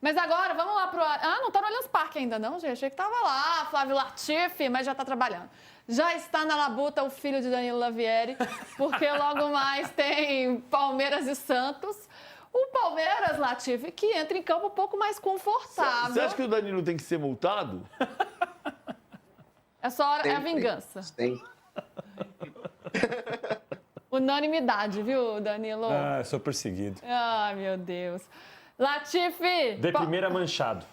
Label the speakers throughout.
Speaker 1: Mas agora, vamos lá pro... Ah, não tá no Allianz Parque ainda não, gente. Achei que tava lá, Flávio Latifi, mas já tá trabalhando. Já está na labuta o filho de Danilo Lavieri, porque logo mais tem Palmeiras e Santos. O Palmeiras, Latifi, que entra em campo um pouco mais confortável.
Speaker 2: Você acha que o Danilo tem que ser multado?
Speaker 1: É só hora, é a vingança.
Speaker 3: Tem.
Speaker 1: Unanimidade, viu, Danilo?
Speaker 4: Ah, eu sou perseguido.
Speaker 1: Ai, meu Deus. Latifi!
Speaker 4: De primeira manchado.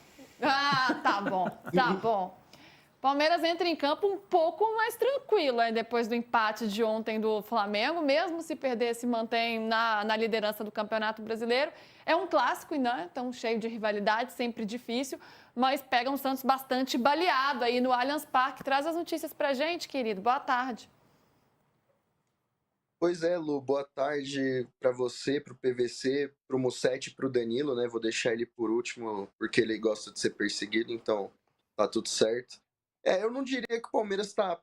Speaker 1: Ah, tá bom, tá bom. Palmeiras entra em campo um pouco mais tranquilo, aí depois do empate de ontem do Flamengo, mesmo se perder, se mantém na liderança do Campeonato Brasileiro. É um clássico, né? Tão cheio de rivalidade, sempre difícil, mas pega um Santos bastante baleado aí no Allianz Parque. Traz as notícias pra gente, querido. Boa tarde.
Speaker 3: Pois é, Lu, boa tarde para você, para o PVC, para o Mussetti e para o Danilo, né? Vou deixar ele por último, porque ele gosta de ser perseguido, então tá tudo certo. Eu não diria que o Palmeiras tá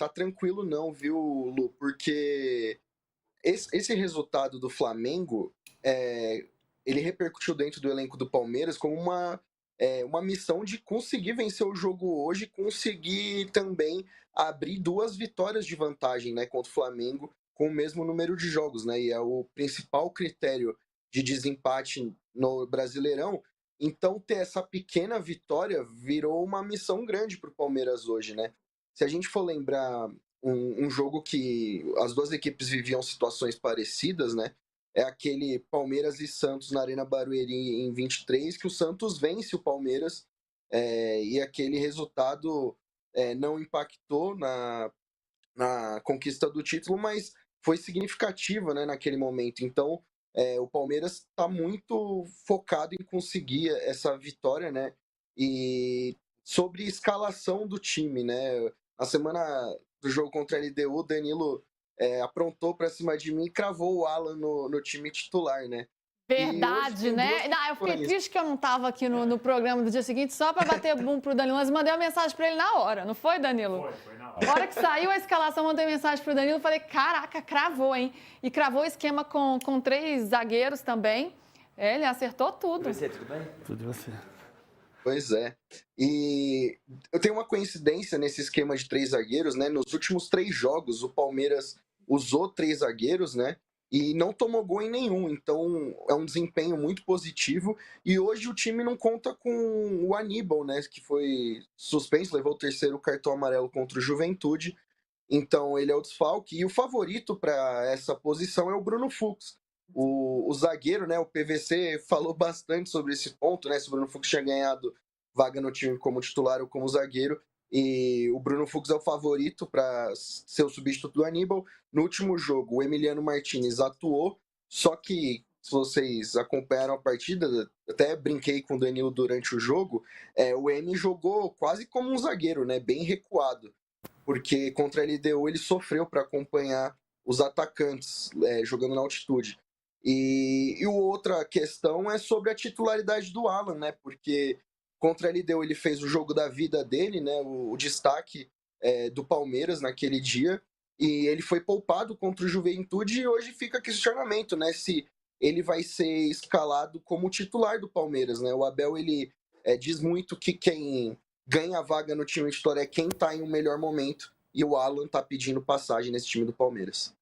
Speaker 3: tranquilo não, viu, Lu? Porque esse resultado do Flamengo, ele repercutiu dentro do elenco do Palmeiras como uma missão de conseguir vencer o jogo hoje, conseguir também abrir 2 vitórias de vantagem, né, contra o Flamengo, com o mesmo número de jogos, né? E é o principal critério de desempate no Brasileirão. Então, ter essa pequena vitória virou uma missão grande para o Palmeiras hoje, né? Se a gente for lembrar um jogo que as 2 equipes viviam situações parecidas, né? É aquele Palmeiras e Santos na Arena Barueri em 23, que o Santos vence o Palmeiras, e aquele resultado não impactou na conquista do título, mas foi significativa, né, naquele momento. Então, o Palmeiras está muito focado em conseguir essa vitória, né? E sobre escalação do time, né? Na semana do jogo contra a LDU, o Danilo aprontou para cima de mim e cravou o Alan no time titular, né?
Speaker 1: Verdade, né? Não, eu fiquei triste que eu não estava aqui no programa do dia seguinte só para bater boom pro Danilo, mas mandei uma mensagem para ele na hora, não foi, Danilo?
Speaker 4: Foi na hora.
Speaker 1: Na hora que saiu a escalação, mandei mensagem pro Danilo, falei, caraca, cravou, hein? E cravou o esquema com 3 zagueiros também. Ele acertou tudo.
Speaker 5: Você, tudo bem?
Speaker 2: Tudo de você.
Speaker 3: Pois é. E eu tenho uma coincidência nesse esquema de 3 zagueiros, né? Nos últimos 3 jogos, o Palmeiras usou 3 zagueiros, né? E não tomou gol em nenhum. Então, é um desempenho muito positivo. E hoje o time não conta com o Aníbal, né? Que foi suspenso, levou o 3º cartão amarelo contra o Juventude. Então, ele é o desfalque. E o favorito para essa posição é o Bruno Fux. O zagueiro, né? O PVC falou bastante sobre esse ponto, né? Se o Bruno Fux tinha ganhado vaga no time como titular ou como zagueiro. E o Bruno Fux é o favorito para ser o substituto do Aníbal. No último jogo, o Emiliano Martinez atuou, só que, se vocês acompanharam a partida, até brinquei com o Danilo durante o jogo, o M jogou quase como um zagueiro, né? Bem recuado, porque contra a LDU ele sofreu para acompanhar os atacantes, jogando na altitude. E outra questão é sobre a titularidade do Alan, né? Porque contra a LDU ele fez o jogo da vida dele, né? O destaque do Palmeiras naquele dia. E ele foi poupado contra o Juventude e hoje fica questionamento, né? Se ele vai ser escalado como titular do Palmeiras, né? O Abel, ele diz muito que quem ganha a vaga no time titular é quem tá em um melhor momento. E o Alan tá pedindo passagem nesse time do Palmeiras.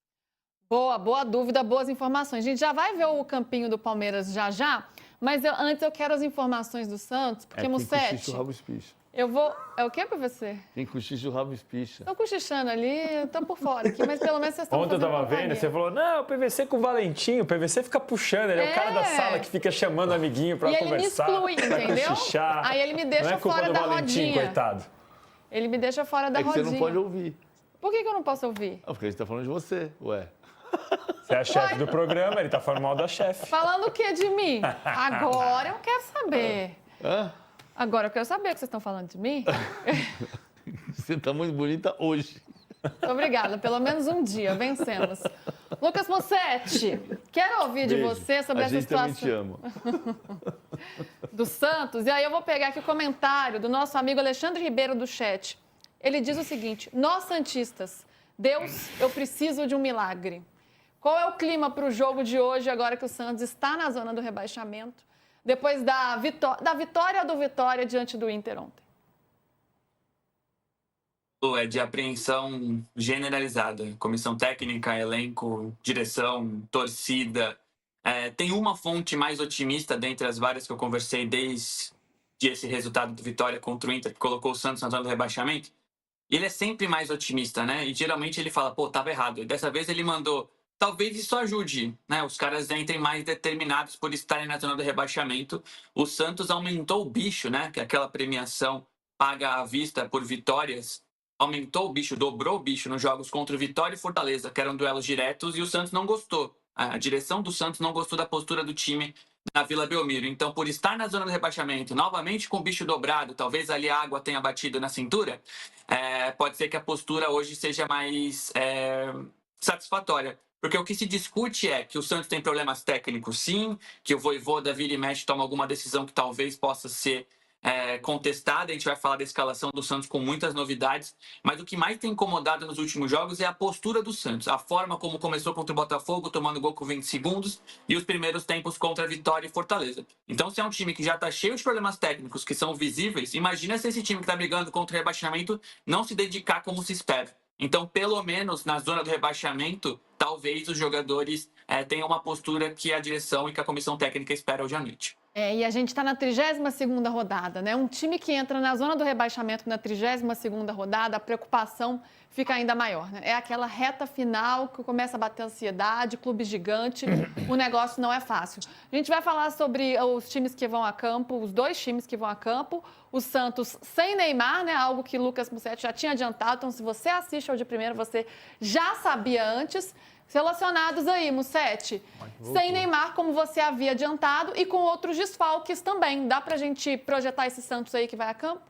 Speaker 1: Boa dúvida, boas informações. A gente já vai ver o campinho do Palmeiras já, mas antes eu quero as informações do Santos, porque Mussetti...
Speaker 2: o rabo espicha.
Speaker 1: Eu vou... É o quê, professor?
Speaker 2: Quem cochicha o rabo espicha.
Speaker 1: Estão cochichando ali, estão por fora aqui, mas pelo menos vocês estão
Speaker 4: Ontem eu tava vendo, você falou, não, o PVC com o Valentim, o PVC fica puxando, ele é o cara da sala que fica chamando o amiguinho pra conversar.
Speaker 1: E ele me exclui, entendeu?
Speaker 4: Cochichar.
Speaker 1: Aí ele me deixa fora da
Speaker 4: Valentim,
Speaker 1: rodinha.
Speaker 4: Coitado.
Speaker 1: Ele me deixa fora da rodinha.
Speaker 2: Você não pode ouvir.
Speaker 1: Por que eu não posso ouvir?
Speaker 2: Porque a gente tá falando de você, ué.
Speaker 4: Você é a chefe do programa, ele tá falando mal da chefe.
Speaker 1: Falando o que de mim? Agora eu quero saber. Agora eu quero saber o que vocês estão falando de mim.
Speaker 2: Você tá muito bonita hoje.
Speaker 1: Obrigada, pelo menos um dia, vencemos. Lucas Mussetti, quero ouvir de você sobre essa situação.
Speaker 2: A gente também te ama.
Speaker 1: Do Santos. E aí eu vou pegar aqui o comentário do nosso amigo Alexandre Ribeiro do chat. Ele diz o seguinte: nós santistas, Deus, eu preciso de um milagre. Qual é o clima para o jogo de hoje, agora que o Santos está na zona do rebaixamento? depois da vitória do Vitória diante do Inter ontem?
Speaker 5: É de apreensão generalizada. Comissão técnica, elenco, direção, torcida. Tem uma fonte mais otimista dentre as várias que eu conversei desde esse resultado do Vitória contra o Inter, que colocou o Santos na zona do rebaixamento. E ele é sempre mais otimista, né? E geralmente ele fala, pô, tava errado. E dessa vez ele mandou, talvez isso ajude, né? Os caras entrem mais determinados por estarem na zona do rebaixamento. O Santos aumentou o bicho, né? Que é aquela premiação paga à vista por vitórias. Aumentou o bicho, dobrou o bicho nos jogos contra o Vitória e Fortaleza, que eram duelos diretos, e o Santos não gostou. A direção do Santos não gostou da postura do time na Vila Belmiro. Então, por estar na zona do rebaixamento, novamente com o bicho dobrado, talvez ali a água tenha batido na cintura, pode ser que a postura hoje seja mais satisfatória. Porque o que se discute é que o Santos tem problemas técnicos, sim, que o Vojvoda vira e mexe toma alguma decisão que talvez possa ser contestada. A gente vai falar da escalação do Santos com muitas novidades, mas o que mais tem incomodado nos últimos jogos é a postura do Santos, a forma como começou contra o Botafogo, tomando gol com 20 segundos, e os primeiros tempos contra a Vitória e Fortaleza. Então, se é um time que já está cheio de problemas técnicos que são visíveis, imagina se esse time que está brigando contra o rebaixamento não se dedicar como se espera. Então, pelo menos na zona do rebaixamento, talvez os jogadores tenham uma postura que a direção e que a comissão técnica espera hoje à noite.
Speaker 1: E a gente está na 32ª rodada, né? Um time que entra na zona do rebaixamento na 32ª rodada, a preocupação fica ainda maior, né? É aquela reta final que começa a bater ansiedade, clube gigante, o negócio não é fácil. A gente vai falar sobre os times que vão a campo, os dois times que vão a campo, o Santos sem Neymar, né? Algo que Lucas Mussetti já tinha adiantado, então se você assiste ao de primeiro, você já sabia antes. Relacionados aí, Mussetti, sem Neymar, como você havia adiantado, e com outros desfalques também. Dá pra gente projetar esse Santos aí que vai a campo?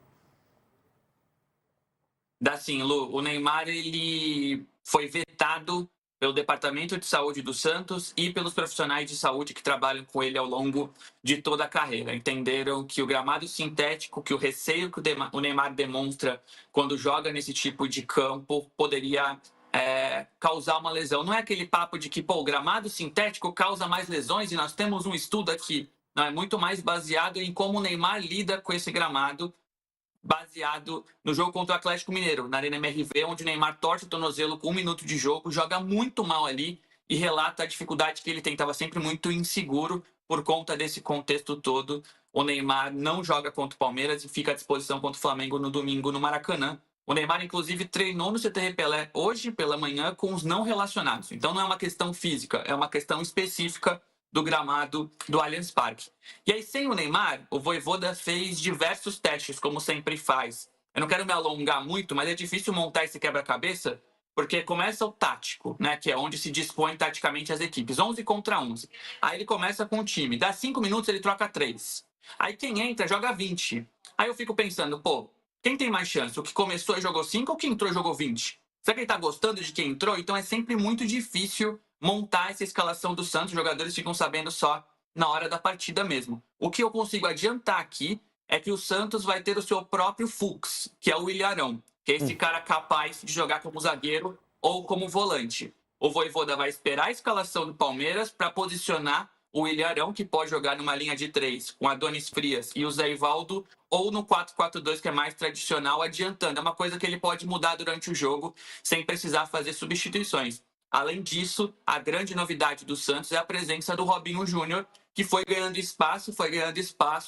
Speaker 5: Dá sim, Lu. O Neymar, ele foi vetado pelo Departamento de Saúde do Santos e pelos profissionais de saúde que trabalham com ele ao longo de toda a carreira. Entenderam que o gramado sintético, que o receio que o Neymar demonstra quando joga nesse tipo de campo, poderia causar uma lesão. Não é aquele papo de que o gramado sintético causa mais lesões, e nós temos um estudo aqui, não é muito mais baseado em como o Neymar lida com esse gramado, baseado no jogo contra o Atlético Mineiro, na Arena MRV, onde o Neymar torce o tornozelo com 1 minuto de jogo, joga muito mal ali e relata a dificuldade que ele tem. Estava sempre muito inseguro por conta desse contexto todo. O Neymar não joga contra o Palmeiras e fica à disposição contra o Flamengo no domingo no Maracanã. O Neymar, inclusive, treinou no CT Pelé hoje pela manhã com os não relacionados. Então, não é uma questão física, é uma questão específica do gramado do Allianz Parque. E aí, sem o Neymar, o Vojvoda fez diversos testes, como sempre faz. Eu não quero me alongar muito, mas é difícil montar esse quebra-cabeça, porque começa o tático, né, que é onde se dispõe taticamente as equipes, 11 contra 11. Aí ele começa com o time, dá 5 minutos, ele troca 3. Aí quem entra joga 20. Aí eu fico pensando, quem tem mais chance? O que começou e jogou 5 ou quem entrou e jogou 20? Será que ele tá gostando de quem entrou? Então é sempre muito difícil montar essa escalação do Santos. Os jogadores ficam sabendo só na hora da partida mesmo. O que eu consigo adiantar aqui é que o Santos vai ter o seu próprio Fux, que é o Willian Arão, que é esse cara capaz de jogar como zagueiro ou como volante. O Vojvoda vai esperar a escalação do Palmeiras para posicionar o Willian Arão, que pode jogar numa linha de 3 com Adonis Frias e o Zé Ivaldo, ou no 4-4-2, que é mais tradicional, adiantando. É uma coisa que ele pode mudar durante o jogo, sem precisar fazer substituições. Além disso, a grande novidade do Santos é a presença do Robinho Júnior, que foi ganhando espaço,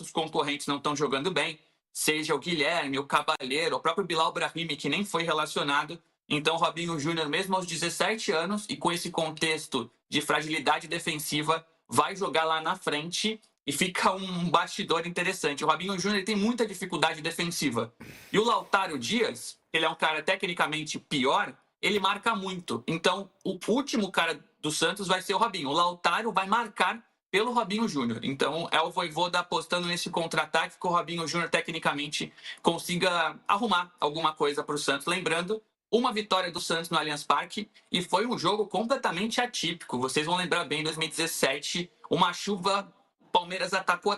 Speaker 5: os concorrentes não estão jogando bem, seja o Guilherme, o Cabaleiro, o próprio Bilal Brahimi, que nem foi relacionado. Então, o Robinho Júnior, mesmo aos 17 anos, e com esse contexto de fragilidade defensiva, vai jogar lá na frente e fica um bastidor interessante. O Robinho Júnior tem muita dificuldade defensiva. E o Lautaro Dias, ele é um cara tecnicamente pior, ele marca muito. Então, o último cara do Santos vai ser o Robinho. O Lautaro vai marcar pelo Robinho Júnior. Então, é o Vojvoda apostando nesse contra-ataque, que o Robinho Júnior tecnicamente consiga arrumar alguma coisa para o Santos. Lembrando, uma vitória do Santos no Allianz Parque, e foi um jogo completamente atípico. Vocês vão lembrar bem, 2017, uma chuva, Palmeiras atacou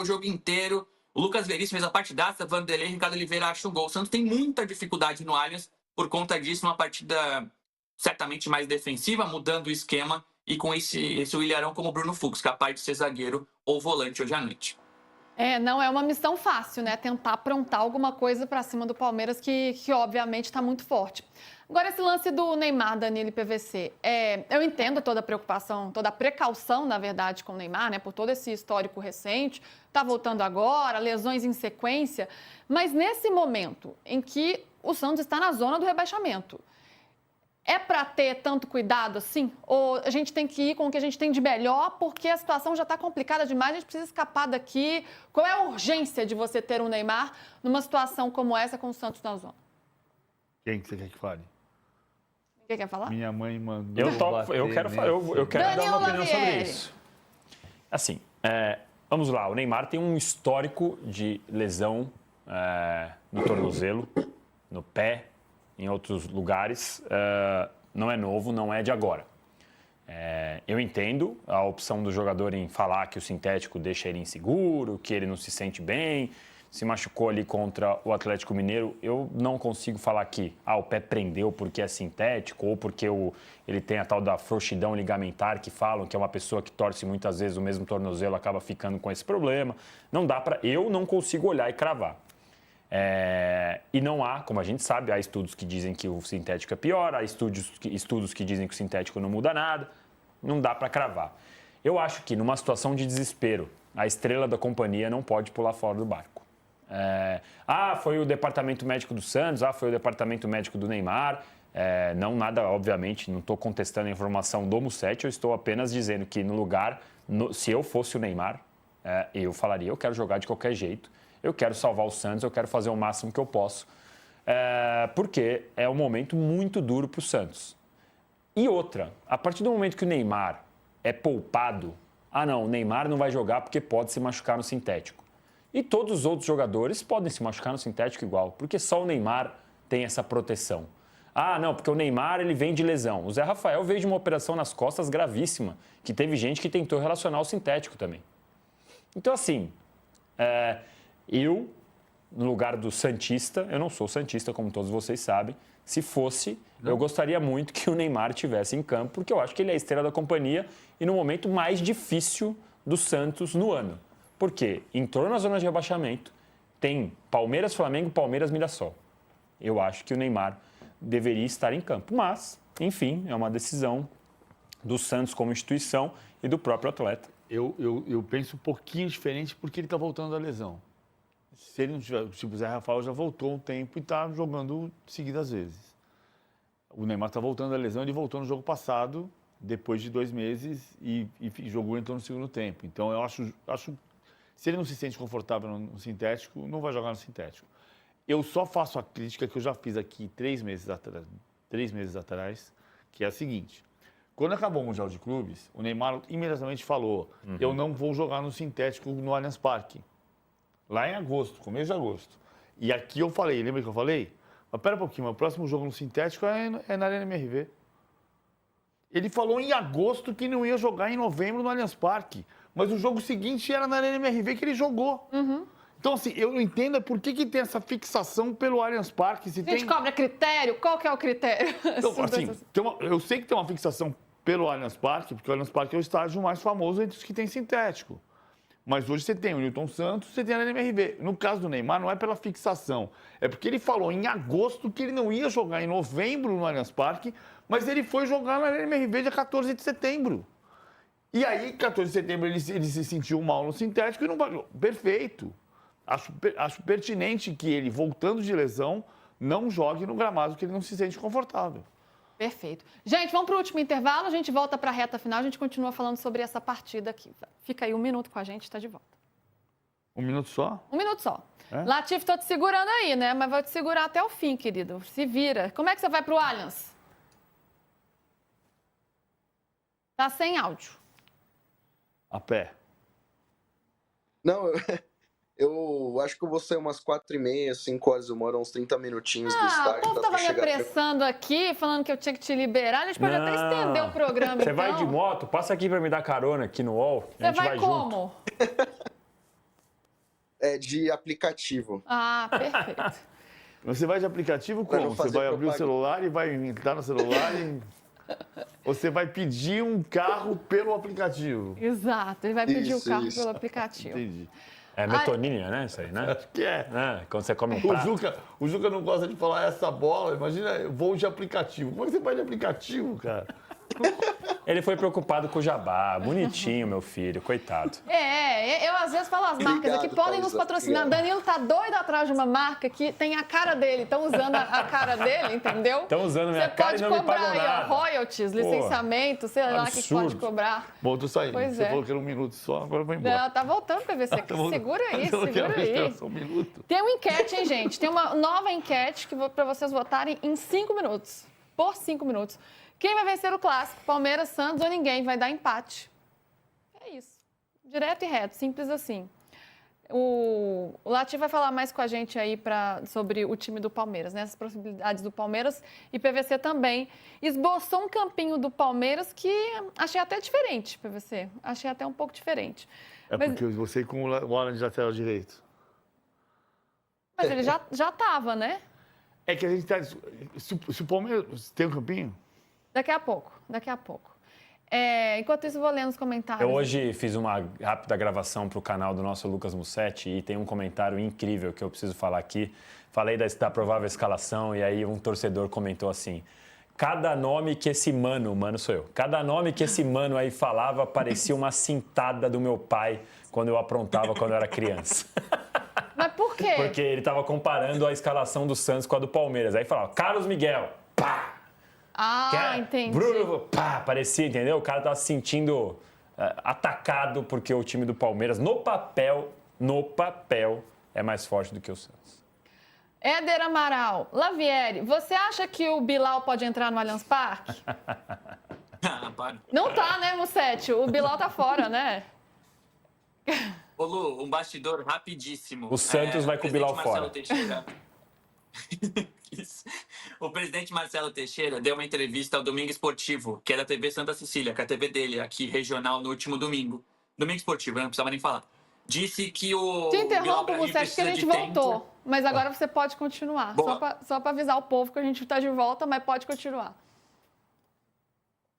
Speaker 5: o jogo inteiro, o Lucas Veríssimo fez a partidaça, Vanderlei, Ricardo Oliveira acha um gol. O Santos tem muita dificuldade no Allianz, por conta disso, uma partida certamente mais defensiva, mudando o esquema, e com esse Willian como Bruno Fux, capaz de ser zagueiro ou volante hoje à noite.
Speaker 1: Não é uma missão fácil, né? Tentar aprontar alguma coisa para cima do Palmeiras, que obviamente está muito forte. Agora, esse lance do Neymar, Danilo e PVC. Eu entendo toda a preocupação, toda a precaução, na verdade, com o Neymar, né? Por todo esse histórico recente. Tá voltando agora, lesões em sequência. Mas nesse momento em que o Santos está na zona do rebaixamento, é para ter tanto cuidado assim? Ou a gente tem que ir com o que a gente tem de melhor, porque a situação já está complicada demais, a gente precisa escapar daqui? Qual é a urgência de você ter um Neymar numa situação como essa com o Santos na zona?
Speaker 2: Quem que você quer que fale?
Speaker 1: Quem quer falar?
Speaker 2: Minha mãe mandou.
Speaker 4: Eu quero dar uma opinião sobre
Speaker 1: Lavieri.
Speaker 4: isso. Assim, vamos lá. O Neymar tem um histórico de lesão no tornozelo, no pé, em outros lugares. Não é novo, não é de agora. Eu entendo a opção do jogador em falar que o sintético deixa ele inseguro, que ele não se sente bem. Se machucou ali contra o Atlético Mineiro, eu não consigo falar que o pé prendeu porque é sintético ou porque ele tem a tal da frouxidão ligamentar, que falam que é uma pessoa que torce muitas vezes o mesmo tornozelo, acaba ficando com esse problema. Eu não consigo olhar e cravar. E não há, como a gente sabe, há estudos que dizem que o sintético é pior, há estudos que dizem que o sintético não muda nada, não dá para cravar. Eu acho que numa situação de desespero, a estrela da companhia não pode pular fora do barco. Foi o departamento médico do Santos, foi o departamento médico do Neymar, não nada, obviamente, não estou contestando a informação do Musetti, eu estou apenas dizendo que no lugar, se eu fosse o Neymar, eu falaria, eu quero jogar de qualquer jeito, eu quero salvar o Santos, eu quero fazer o máximo que eu posso, porque é um momento muito duro para o Santos. E outra, a partir do momento que o Neymar é poupado, não, o Neymar não vai jogar porque pode se machucar no sintético. E todos os outros jogadores podem se machucar no sintético igual, porque só o Neymar tem essa proteção. Não, porque o Neymar ele vem de lesão. O Zé Rafael veio de uma operação nas costas gravíssima, que teve gente que tentou relacionar ao sintético também. Então, assim, eu, no lugar do santista, eu não sou santista, como todos vocês sabem, se fosse, eu gostaria muito que o Neymar estivesse em campo, porque eu acho que ele é a estrela da companhia e no momento mais difícil do Santos no ano. Porque entrou na zona de rebaixamento, tem Palmeiras, Flamengo, Palmeiras, Mirassol. Eu acho que o Neymar deveria estar em campo. Mas, enfim, é uma decisão do Santos como instituição e do próprio atleta.
Speaker 2: Eu penso um pouquinho diferente porque ele está voltando da lesão. Se ele não tiver, tipo, o Zé Rafael já voltou um tempo e está jogando seguidas vezes. O Neymar está voltando da lesão, ele voltou no jogo passado, depois de 2 meses, e jogou então no segundo tempo. Então, eu acho se ele não se sente confortável no sintético, não vai jogar no sintético. Eu só faço a crítica que eu já fiz aqui 3 meses atrás, que é a seguinte. Quando acabou o Mundial de Clubes, o Neymar imediatamente falou, eu não vou jogar no sintético no Allianz Parque. Lá em agosto, começo de agosto. E aqui eu falei, lembra que eu falei? Mas pera um pouquinho, o próximo jogo no sintético é na Arena MRV. Ele falou em agosto que não ia jogar em novembro no Allianz Parque. Mas o jogo seguinte era na Arena MRV que ele jogou. Então, assim, eu não entendo por que tem essa fixação pelo Allianz Parque. Se
Speaker 1: a gente cobra critério? Qual que é o critério?
Speaker 2: Então, assim, eu sei que tem uma fixação pelo Allianz Parque, porque o Allianz Parque é o estádio mais famoso entre os que tem sintético. Mas hoje você tem o Newton Santos, você tem a Arena MRV. No caso do Neymar, não é pela fixação. É porque ele falou em agosto que ele não ia jogar em novembro no Allianz Parque, mas ele foi jogar na Arena MRV dia 14 de setembro. E aí, 14 de setembro, ele se sentiu mal no sintético e não vai. Perfeito. Acho pertinente que ele, voltando de lesão, não jogue no gramado que ele não se sente confortável.
Speaker 1: Perfeito. Gente, vamos para o último intervalo, a gente volta para a reta final, a gente continua falando sobre essa partida aqui. Fica aí 1 minuto com a gente, está de volta.
Speaker 2: 1 minuto só?
Speaker 1: 1 minuto só. Latif, tô te segurando aí, né? Mas vou te segurar até o fim, querido. Se vira. Como é que você vai para o Allianz? Tá sem áudio.
Speaker 2: A pé.
Speaker 3: Não, eu acho que eu vou sair umas 4h30, 5 horas, eu moro uns 30 minutinhos do estádio.
Speaker 1: O povo tava me apressando aqui, falando que eu tinha que te liberar. A gente pode até estender o programa,
Speaker 4: Você vai de moto? Passa aqui pra me dar carona aqui no UOL.
Speaker 1: Você vai como?
Speaker 3: De aplicativo.
Speaker 1: Perfeito.
Speaker 2: Você vai de aplicativo como? Você vai abrir o celular e vai entrar no celular e... Você vai pedir um carro pelo aplicativo.
Speaker 1: Exato, ele vai pedir
Speaker 3: Isso,
Speaker 1: o carro
Speaker 3: isso.
Speaker 1: pelo aplicativo.
Speaker 2: Entendi.
Speaker 4: É metonímia, né? Isso aí, né?
Speaker 2: Acho que é.
Speaker 4: Quando você come um prato.
Speaker 2: O Juca não gosta de falar essa bola. Imagina voo de aplicativo. Como é que você vai de aplicativo, cara?
Speaker 4: Ele foi preocupado com o jabá. Bonitinho, meu filho. Coitado.
Speaker 1: Eu às vezes falo as marcas
Speaker 3: Obrigado,
Speaker 1: aqui podem nos
Speaker 3: Thaisa,
Speaker 1: patrocinar.
Speaker 3: obrigado.
Speaker 1: Danilo tá doido atrás de uma marca que tem a cara dele. Estão usando a cara dele, entendeu?
Speaker 4: Estão usando minha
Speaker 1: Você
Speaker 4: cara
Speaker 1: pode
Speaker 4: e não me
Speaker 1: cobrar
Speaker 4: pagam
Speaker 1: aí, ó,
Speaker 4: nada.
Speaker 1: royalties, licenciamento, sei lá o que
Speaker 4: absurdo.
Speaker 1: pode cobrar.
Speaker 2: Bom, eu tô saindo.
Speaker 1: Pois
Speaker 2: você
Speaker 1: é.
Speaker 2: falou que era 1 minuto só, agora eu vou embora.
Speaker 1: Não, tá voltando, PVC.
Speaker 2: bom.
Speaker 1: Segura aí,
Speaker 2: Eu não quero
Speaker 1: segura aí.
Speaker 2: mais, só 1 minuto.
Speaker 1: Tem uma enquete, hein, gente? Tem uma nova enquete para vocês votarem em 5 minutos. Por 5 minutos. Quem vai vencer o clássico? Palmeiras, Santos ou ninguém? Vai dar empate. É isso. Direto e reto, simples assim. O Lati vai falar mais com a gente aí sobre o time do Palmeiras, né? As possibilidades do Palmeiras e PVC também. Esboçou um campinho do Palmeiras que achei até diferente, PVC. Achei até um pouco diferente.
Speaker 2: É
Speaker 1: Mas-
Speaker 2: porque você com o Alan de lateral direito.
Speaker 1: Mas ele já estava, né?
Speaker 2: É que a gente tá... Se o Palmeiras tem um campinho...
Speaker 1: Daqui a pouco, daqui a pouco. Enquanto isso, eu vou ler nos comentários.
Speaker 4: Eu hoje fiz uma rápida gravação para o canal do nosso Lucas Mussetti e tem um comentário incrível que eu preciso falar aqui. Falei da provável escalação e aí um torcedor comentou assim: cada nome que esse mano sou eu, cada nome que esse mano aí falava parecia uma cintada do meu pai quando eu aprontava quando eu era criança.
Speaker 1: Mas por quê?
Speaker 4: Porque ele estava comparando a escalação do Santos com a do Palmeiras. Aí falava, Carlos Miguel, pá!
Speaker 1: Entendi.
Speaker 4: Bruno, pá, parecia, entendeu? O cara tava se sentindo atacado porque o time do Palmeiras, no papel, é mais forte do que o Santos.
Speaker 1: Éder Amaral, Lavieri, você acha que o Bilal pode entrar no Allianz Parque?
Speaker 5: Ah, para.
Speaker 1: Não tá, né, Mussetti? O Bilal tá fora, né?
Speaker 5: Ô, Lu, um bastidor rapidíssimo.
Speaker 4: O Santos vai com o Bilal fora.
Speaker 5: Teixeira... Isso. O presidente Marcelo Teixeira deu uma entrevista ao Domingo Esportivo, que é da TV Santa Cecília, que é a TV dele, aqui regional, no último domingo. Domingo Esportivo, não precisava nem falar. Disse que o
Speaker 1: Te
Speaker 5: Bilal
Speaker 1: interrompo,
Speaker 5: Brahim
Speaker 1: Mussetti, que a
Speaker 5: precisa
Speaker 1: gente
Speaker 5: de
Speaker 1: voltou.
Speaker 5: tempo.
Speaker 1: Mas agora você pode continuar.
Speaker 5: Boa.
Speaker 1: Só pra avisar o povo que a gente tá de volta, mas pode continuar.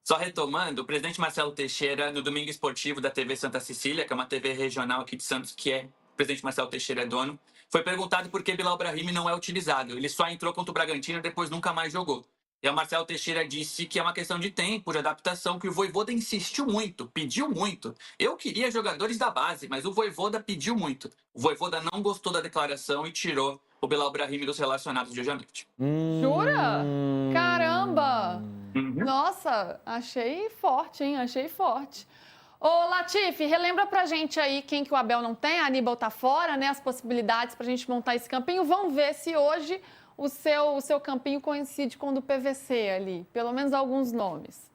Speaker 5: Só retomando, o presidente Marcelo Teixeira, no Domingo Esportivo da TV Santa Cecília, que é uma TV regional aqui de Santos, que o presidente Marcelo Teixeira é dono, foi perguntado por que Bilal Brahim não é utilizado. Ele só entrou contra o Bragantino e depois nunca mais jogou. E o Marcelo Teixeira disse que é uma questão de tempo, de adaptação, que o Vojvoda insistiu muito, pediu muito. Eu queria jogadores da base, mas o Vojvoda pediu muito. O Vojvoda não gostou da declaração e tirou o Bilal Brahim dos relacionados de hoje à noite.
Speaker 1: Jura? Caramba!
Speaker 5: Uhum.
Speaker 1: Nossa, achei forte, hein? Achei forte. Ô, Latifi, relembra pra gente aí quem que o Abel não tem. A Aníbal tá fora, né? As possibilidades pra gente montar esse campinho. Vamos ver se hoje o seu campinho coincide com o do PVC ali. Pelo menos alguns nomes.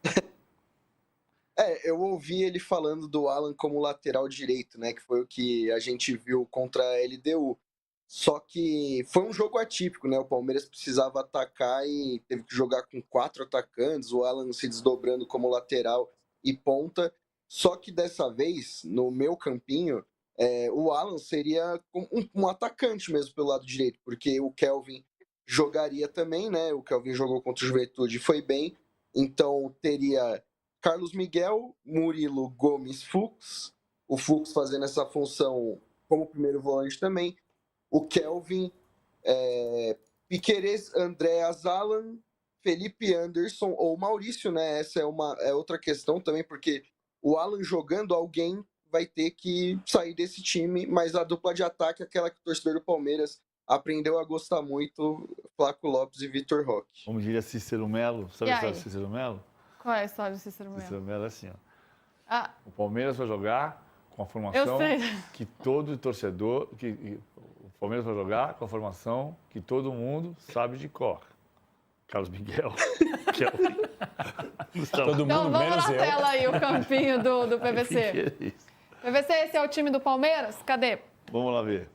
Speaker 3: Eu ouvi ele falando do Alan como lateral direito, né? Que foi o que a gente viu contra a LDU. Só que foi um jogo atípico, né? O Palmeiras precisava atacar e teve que jogar com 4 atacantes, o Alan se desdobrando como lateral e ponta. Só que dessa vez, no meu campinho, o Alan seria um atacante mesmo pelo lado direito, porque o Kelvin jogaria também, né? O Kelvin jogou contra o Juventude e foi bem. Então teria Carlos Miguel, Murilo, Gomes, Fux. O Fux fazendo essa função como primeiro volante também. O Kelvin, Piquerez, Andréas, Alan, Felipe Anderson ou Maurício, né? Essa é outra questão também, porque o Alan jogando, alguém vai ter que sair desse time, mas a dupla de ataque, aquela que o torcedor do Palmeiras aprendeu a gostar muito, Flaco Lopes e Vitor Roque.
Speaker 2: Como diria Cícero Melo. Sabe
Speaker 1: E
Speaker 2: a história
Speaker 1: aí?
Speaker 2: de Cícero Melo?
Speaker 1: Qual é a história do Cícero Melo?
Speaker 2: Cícero Melo é assim, ó.
Speaker 1: Ah,
Speaker 2: O Palmeiras vai jogar com a
Speaker 1: eu
Speaker 2: formação
Speaker 1: sei.
Speaker 2: que todo torcedor... O Palmeiras vai jogar com a formação que todo mundo sabe de cor. Carlos Miguel, Kelvin, Gustavo.
Speaker 4: Todo
Speaker 1: Então
Speaker 4: mundo
Speaker 1: vamos
Speaker 4: menos
Speaker 1: na
Speaker 4: eu.
Speaker 1: tela aí, o campinho do PVC. PVC, esse é o time do Palmeiras? Cadê?
Speaker 2: Vamos lá ver.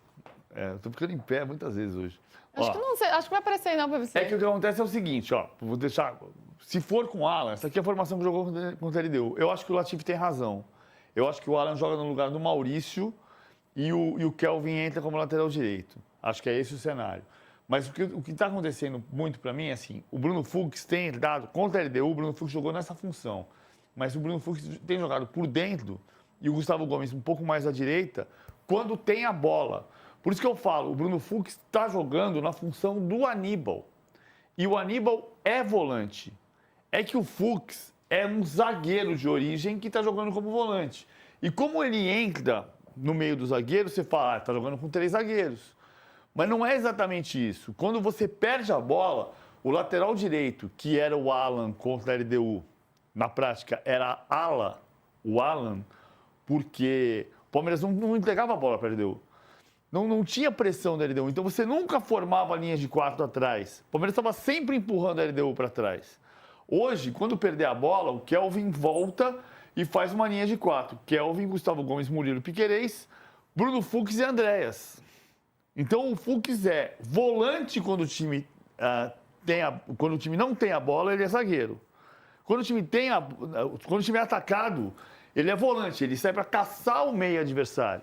Speaker 2: Tô ficando em pé muitas vezes hoje.
Speaker 1: Acho
Speaker 2: Ó,
Speaker 1: que não sei, acho que vai aparecer aí não, PVC.
Speaker 2: É que o que acontece é o seguinte, ó. Vou deixar. Se for com o Alan, essa aqui é a formação que jogou contra a LDU. Eu acho que o Latifi tem razão. Eu acho que o Alan joga no lugar do Maurício e o Kelvin entra como lateral direito. Acho que é esse o cenário. Mas o que está acontecendo muito para mim é assim, o Bruno Fux tem dado, contra a LDU, o Bruno Fux jogou nessa função, mas o Bruno Fux tem jogado por dentro e o Gustavo Gomes um pouco mais à direita, quando tem a bola. Por isso que eu falo, o Bruno Fux está jogando na função do Aníbal. E o Aníbal é volante. É que o Fux é um zagueiro de origem que está jogando como volante. E como ele entra no meio dos zagueiros, você fala, está jogando com 3 zagueiros. Mas não é exatamente isso. Quando você perde a bola, o lateral direito, que era o Alan contra a LDU, na prática era o Alan, porque o Palmeiras não entregava a bola para a LDU. Não tinha pressão da LDU. Então você nunca formava linhas de 4 atrás. O Palmeiras estava sempre empurrando a LDU para trás. Hoje, quando perder a bola, o Kelvin volta e faz uma linha de 4. Kelvin, Gustavo Gomes, Murilo Piquerez, Bruno Fux e Andréas. Então o Fux é volante quando o time, quando o time não tem a bola, ele é zagueiro. Quando o time é atacado, ele é volante, ele sai para caçar o meio adversário.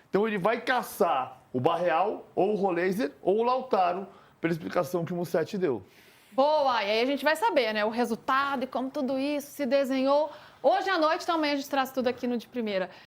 Speaker 2: Então ele vai caçar o Barreal, ou o Roleiser, ou o Lautaro, pela explicação que o Musetti deu.
Speaker 1: Boa, e aí a gente vai saber, né, o resultado e como tudo isso se desenhou. Hoje à noite também a gente traz tudo aqui no De Primeira.